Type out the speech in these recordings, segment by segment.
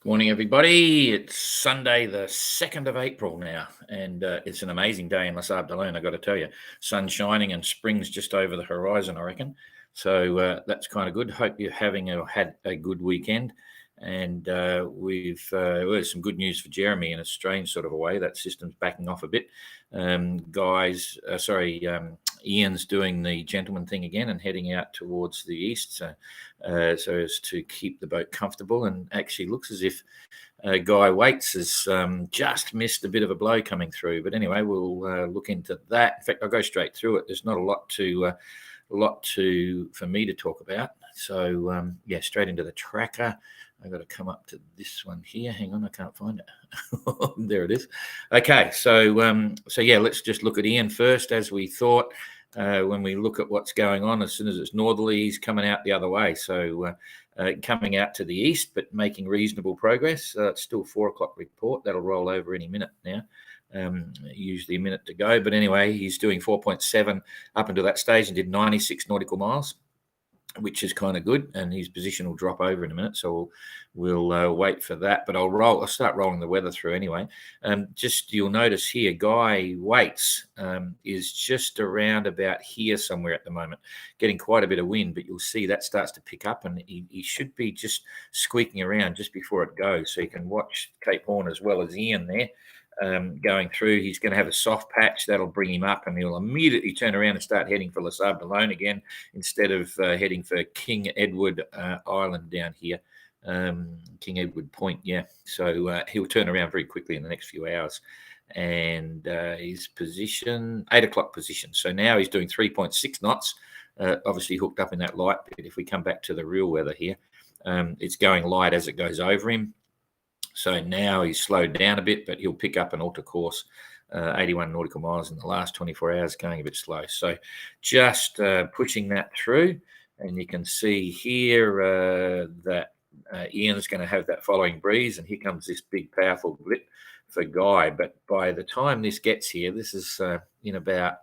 Good morning, everybody. It's Sunday, the 2nd of April now, and it's an amazing day in Les Arbres-de-Lune, I've got to tell you. Sun shining and spring's just over the horizon, I reckon. So that's kind of good. Hope you're had a good weekend. And there's some good news for Jeremy in a strange sort of a way. That system's backing off a bit. Ian's doing the gentleman thing again and heading out towards the east, so as to keep the boat comfortable. And actually looks as if Guy Waits has just missed a bit of a blow coming through. But anyway, we'll look into that. In fact, I'll go straight through it. There's not a lot for me to talk about. So straight into the tracker. I've got to come up to this one here. Hang on, I can't find it. There it is. Okay, so let's just look at Ian first, as we thought. When we look at what's going on, as soon as it's northerly, he's coming out the other way. So coming out to the east, but making reasonable progress. It's still 4 o'clock report. That'll roll over any minute now. Usually a minute to go. But anyway, he's doing 4.7 up until that stage and did 96 nautical miles, which is kind of good, and his position will drop over in a minute, so we'll wait for that. But I'll start rolling the weather through anyway. Just you'll notice here, Guy Waits is just around about here somewhere at the moment, getting quite a bit of wind, but you'll see that starts to pick up, and he should be just squeaking around just before it goes, so you can watch Cape Horn as well as Ian there. Going through, he's going to have a soft patch that'll bring him up, and he'll immediately turn around and start heading for Les Arbres-de-Lune again, instead of heading for King Edward Island down here, King Edward Point. Yeah, so he'll turn around very quickly in the next few hours, and his position, 8 o'clock position. So now he's doing 3.6 knots, obviously hooked up in that light bit. If we come back to the real weather here, it's going light as it goes over him. So now he's slowed down a bit, but he'll pick up an alter course, 81 nautical miles in the last 24 hours, going a bit slow. So just pushing that through, and you can see here that Ian's going to have that following breeze, and here comes this big, powerful blip for Guy. But by the time this gets here, this is in about,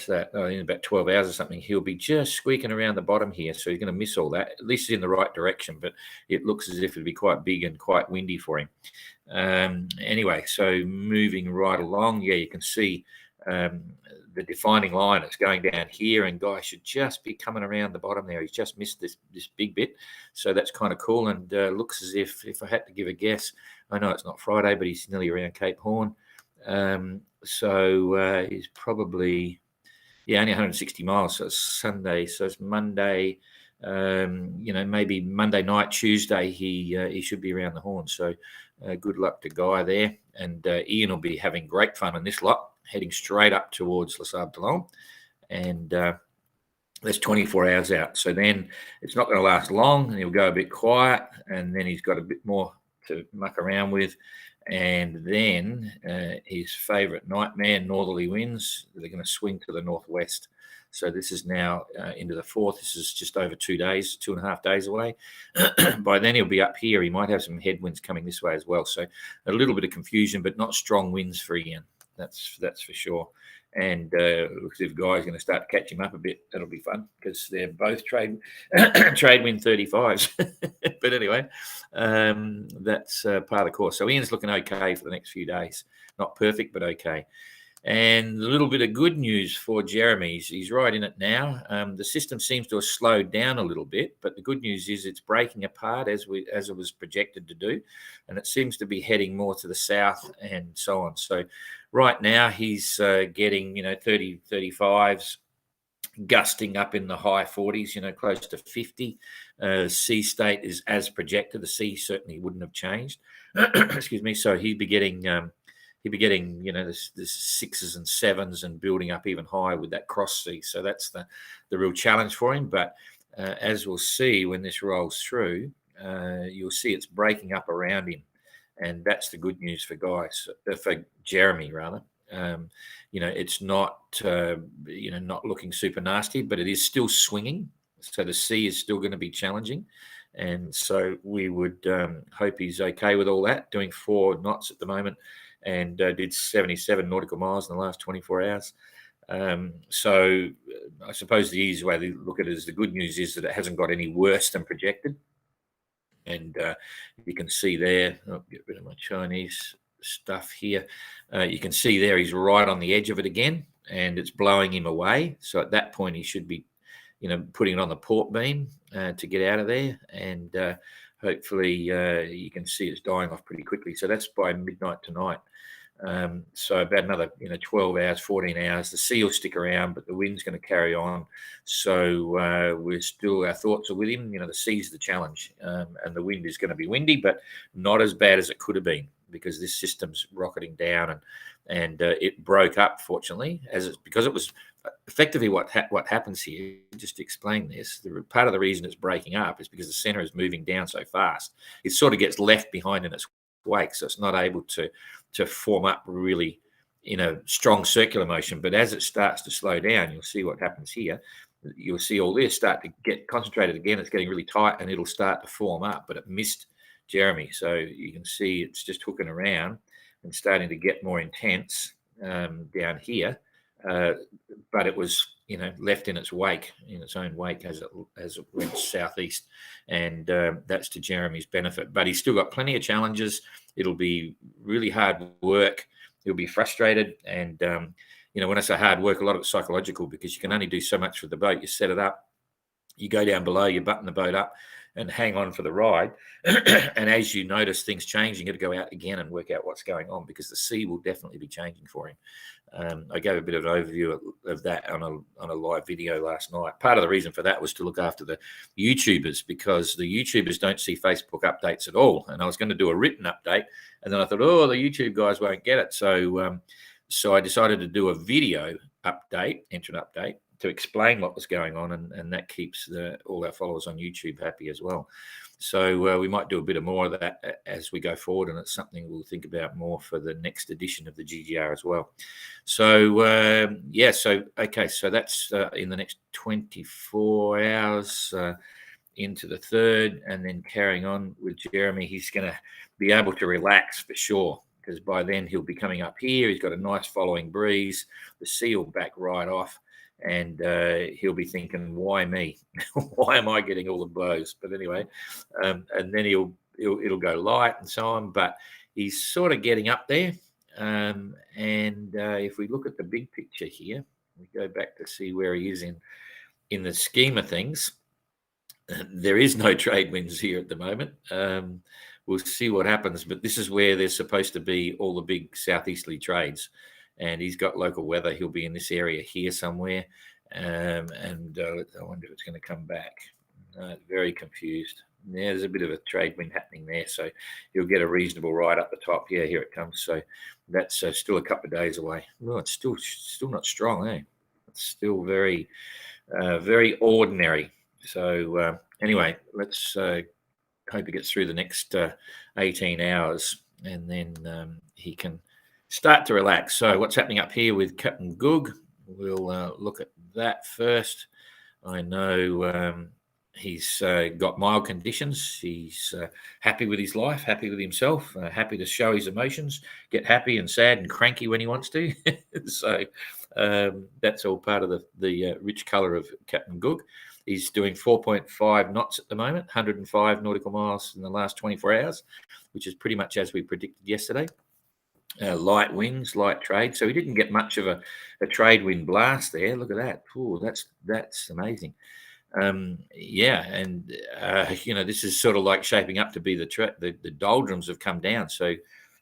in about 12 hours or something, he'll be just squeaking around the bottom here. So he's going to miss all that. At least he's in the right direction, but it looks as if it'd be quite big and quite windy for him. Anyway, so moving right along, you can see the defining line. It's going down here, and Guy should just be coming around the bottom there. He's just missed this big bit. So that's kind of cool, and looks as if I had to give a guess, I know it's not Friday, but he's nearly around Cape Horn. So he's probably... only 160 miles. So it's Sunday. So it's Monday. Maybe Monday night, Tuesday. He should be around the Horn. So good luck to Guy there. And Ian will be having great fun in this lot, heading straight up towards Les Arbres-de-Lune, and that's 24 hours out. So then it's not going to last long, and he'll go a bit quiet, and then he's got a bit more to muck around with. And then his favourite nightmare, northerly winds, they're going to swing to the northwest. So this is now into the 4th. This is just over 2 days, 2.5 days away. By then he'll be up here. He might have some headwinds coming this way as well. So a little bit of confusion, but not strong winds for Ian. That's for sure. And looks as if Guy's going to start to catch him up a bit. That'll be fun, because they're both trade wind 35s. But anyway, that's part of the course. So Ian's looking okay for the next few days. Not perfect, but okay. And a little bit of good news for Jeremy. He's right in it now. The system seems to have slowed down a little bit, but the good news is it's breaking apart as it was projected to do, and it seems to be heading more to the south and so on. So right now he's getting 30, 35s, gusting up in the high 40s, close to 50. Sea state is as projected. The sea certainly wouldn't have changed. Excuse me. So he'd be getting this 6s and 7s and building up even higher with that cross sea. So that's the real challenge for him. But as we'll see when this rolls through, you'll see it's breaking up around him, and that's the good news for Jeremy rather. It's not not looking super nasty, but it is still swinging. So the sea is still going to be challenging. And so we would hope he's okay with all that, doing 4 knots at the moment, and did 77 nautical miles in the last 24 hours. So I suppose the easy way to look at it is the good news is that it hasn't got any worse than projected. And you can see there, I'll get rid of my Chinese stuff here. You can see there he's right on the edge of it again, and it's blowing him away. So at that point, he should be, putting it on the port beam to get out of there. And hopefully you can see it's dying off pretty quickly. So that's by midnight tonight. So about another 12 hours, 14 hours. The sea will stick around, but the wind's going to carry on. So our thoughts are with him. The sea's the challenge, and the wind is going to be windy, but not as bad as it could have been, because this system's rocketing down, and it broke up, fortunately, because it was effectively what happens here. Just to explain this, part of the reason it's breaking up is because the center is moving down so fast. It sort of gets left behind in its wake, so it's not able to form up really strong circular motion. But as it starts to slow down, you'll see what happens here. You'll see all this start to get concentrated again. It's getting really tight, and it'll start to form up, but it missed Jeremy. So you can see it's just hooking around and starting to get more intense down here. But it was, left in its own wake as it went southeast, and that's to Jeremy's benefit. But he's still got plenty of challenges. It'll be really hard work. He'll be frustrated, and when I say hard work, a lot of it's psychological, because you can only do so much with the boat. You set it up, you go down below, you button the boat up, and hang on for the ride. And as you notice things change, you got to go out again and work out what's going on, because the sea will definitely be changing for him. I gave a bit of an overview of that on a live video last night. Part of the reason for that was to look after the YouTubers, because the YouTubers don't see Facebook updates at all. And I was going to do a written update, and then I thought, the YouTube guys won't get it. So I decided to do a video update, entrant update, to explain what was going on, and that keeps all our followers on YouTube happy as well. So we might do a bit of more of that as we go forward, and it's something we'll think about more for the next edition of the GGR as well. So so that's in the next 24 hours into the third, and then carrying on with Jeremy. He's going to be able to relax for sure, because by then he'll be coming up here. He's got a nice following breeze. The sea will back right off, and he'll be thinking, why me? Why am I getting all the blows? But anyway, and then it'll go light and so on. But he's sort of getting up there. And if we look at the big picture here, we go back to see where he is in the scheme of things. There is no trade winds here at the moment. We'll see what happens, but this is where there's supposed to be all the big southeasterly trades. And he's got local weather. He'll be in this area here somewhere. I wonder if it's going to come back. Very confused. Yeah, there's a bit of a trade wind happening there. So he'll get a reasonable ride up the top. Yeah, here it comes. So that's still a couple of days away. Well, it's still not strong, eh? It's still very, very ordinary. So anyway, let's hope he gets through the next 18 hours, and then he can start to relax. So what's happening up here with Captain Goog? We'll look at that first. I know he's got mild conditions. He's happy with his life, happy with himself, happy to show his emotions, get happy and sad and cranky when he wants to. So that's all part of the rich colour of Captain Goog. He's doing 4.5 knots at the moment, 105 nautical miles in the last 24 hours, which is pretty much as we predicted yesterday. Light winds, light trade. So he didn't get much of a trade wind blast there. Look at that. Ooh, that's amazing. This is sort of like shaping up to be the doldrums have come down. So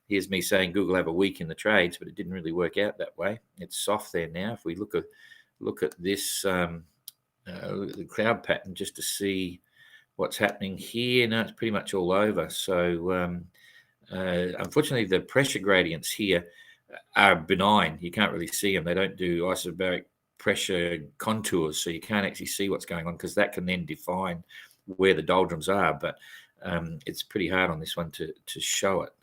here's me saying Google have a week in the trades, but it didn't really work out that way. It's soft there now. If we look at this, the cloud pattern, just to see what's happening here. No, it's pretty much all over. So unfortunately, the pressure gradients here are benign. You can't really see them. They don't do isobaric pressure contours, so you can't actually see what's going on, because that can then define where the doldrums are. But it's pretty hard on this one to show it.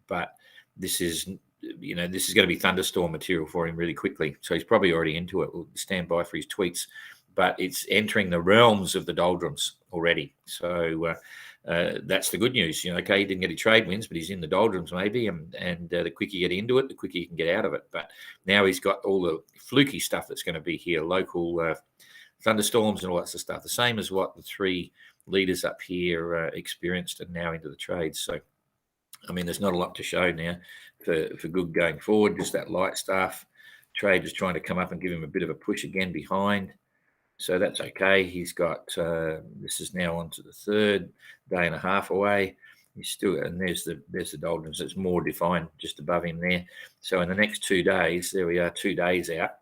But this is going to be thunderstorm material for him really quickly. So he's probably already into it. We'll stand by for his tweets. But it's entering the realms of the doldrums already. So that's the good news. Okay, he didn't get any trade winds, but he's in the doldrums maybe, and the quicker you get into it, the quicker you can get out of it. But now he's got all the fluky stuff that's going to be here, local thunderstorms and all that sort of stuff. The same as what the leaders up here experienced and now into the trades. So, I mean, there's not a lot to show now for Good going forward, just that light stuff. Trade is trying to come up and give him a bit of a push again behind. So that's okay. He's got, this is now on to the third day and a half away. He's still, and there's the doldrums. It's more defined just above him there. So in the next 2 days, there we are, 2 days out.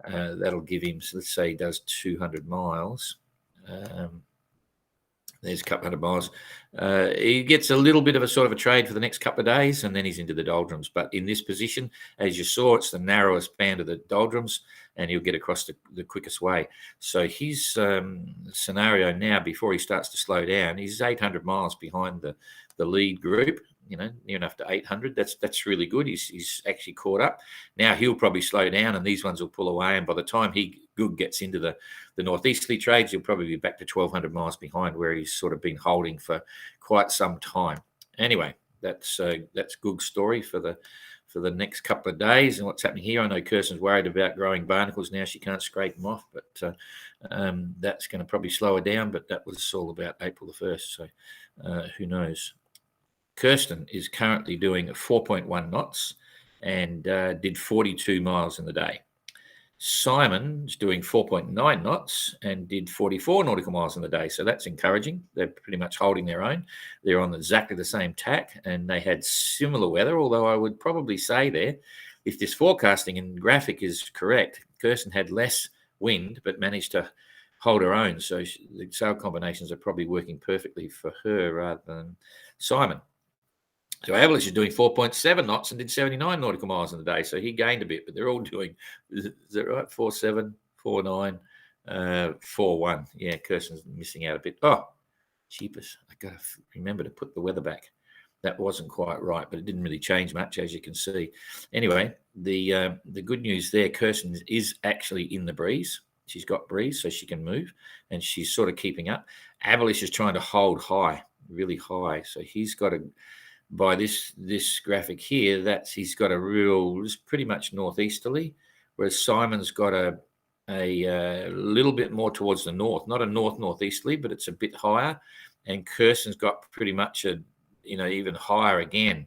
That'll give him, so let's say he does 200 miles. There's a couple hundred miles. He gets a little bit of a sort of a trade for the next couple of days, and then he's into the doldrums. But in this position, as you saw, it's the narrowest band of the doldrums, and he'll get across the quickest way. So his scenario now, before he starts to slow down, he's 800 miles behind the lead group. Near enough to 800. That's really good. He's actually caught up. Now he'll probably slow down, and these ones will pull away. And by the time Good gets into the northeasterly trades, he'll probably be back to 1,200 miles behind, where he's sort of been holding for quite some time. Anyway, that's Good's story for the next couple of days. And what's happening here? I know Kirsten's worried about growing barnacles now. She can't scrape them off, but that's going to probably slow her down. But that was all about April the 1st. So who knows? Kirsten is currently doing 4.1 knots and did 42 miles in the day. Simon's doing 4.9 knots and did 44 nautical miles in the day. So that's encouraging. They're pretty much holding their own. They're on exactly the same tack, and they had similar weather, although I would probably say there, if this forecasting and graphic is correct, Kirsten had less wind but managed to hold her own. So the sail combinations are probably working perfectly for her rather than Simon. So Avalish is doing 4.7 knots and did 79 nautical miles in the day. So he gained a bit, but they're all doing, is that right? 4.7, 4.9, 4.1. Yeah, Kirsten's missing out a bit. Oh, cheapest. I got to remember to put the weather back. That wasn't quite right, but it didn't really change much, as you can see. Anyway, the good news there, Kirsten is actually in the breeze. She's got breeze, so she can move, and she's sort of keeping up. Avalish is trying to hold high, really high. So he's got by this graphic here, he's got a real, just pretty much northeasterly, whereas Simon's got a little bit more towards the north, not a northeasterly, but it's a bit higher, and Kirsten's got pretty much even higher again.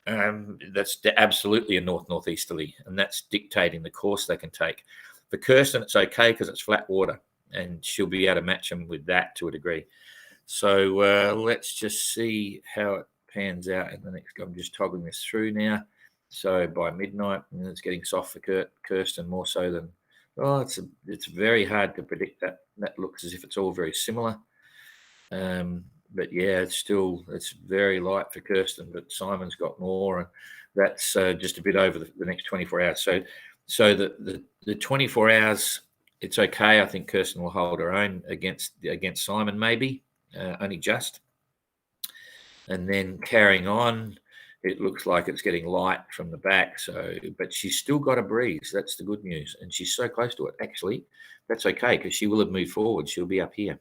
That's absolutely a northeasterly, and that's dictating the course they can take. For Kirsten, it's okay because it's flat water, and she'll be able to match them with that to a degree. So let's just see how it pans out in the next. I'm just toggling this through now. So by midnight, and it's getting soft for Kirsten more so than. It's very hard to predict that. That looks as if it's all very similar. But yeah, it's very light for Kirsten, but Simon's got more, and that's just a bit over the next 24 hours. So the 24 hours, it's okay. I think Kirsten will hold her own against Simon, maybe only just. And then carrying on, it looks like it's getting light from the back. But she's still got a breeze. That's the good news. And she's so close to it. Actually, that's okay because she will have moved forward. She'll be up here.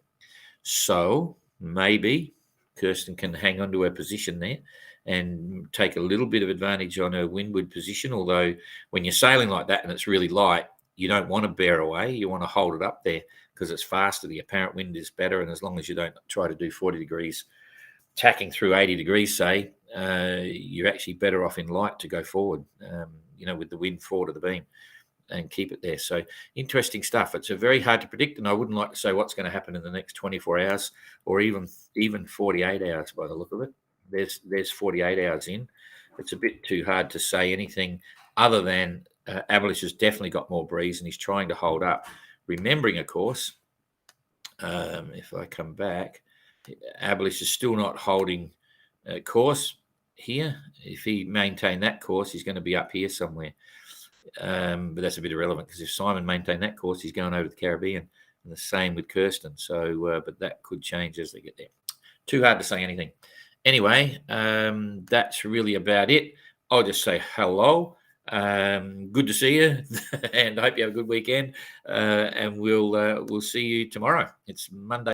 So maybe Kirsten can hang on to her position there and take a little bit of advantage on her windward position. Although when you're sailing like that and it's really light, you don't want to bear away. You want to hold it up there because it's faster. The apparent wind is better. And as long as you don't try to do 40 degrees, tacking through 80 degrees, say, you're actually better off in light to go forward, with the wind forward of the beam and keep it there. So interesting stuff. It's very hard to predict, and I wouldn't like to say what's going to happen in the next 24 hours or even 48 hours by the look of it. There's 48 hours in. It's a bit too hard to say anything other than Avalish has definitely got more breeze and he's trying to hold up. Remembering, of course, if I come back, Avalish is still not holding course here. If he maintained that course, he's going to be up here somewhere. But that's a bit irrelevant because if Simon maintained that course, he's going over to the Caribbean. And the same with Kirsten. So, but that could change as they get there. Too hard to say anything. Anyway, that's really about it. I'll just say hello. Good to see you, and I hope you have a good weekend. And we'll see you tomorrow. It's Monday.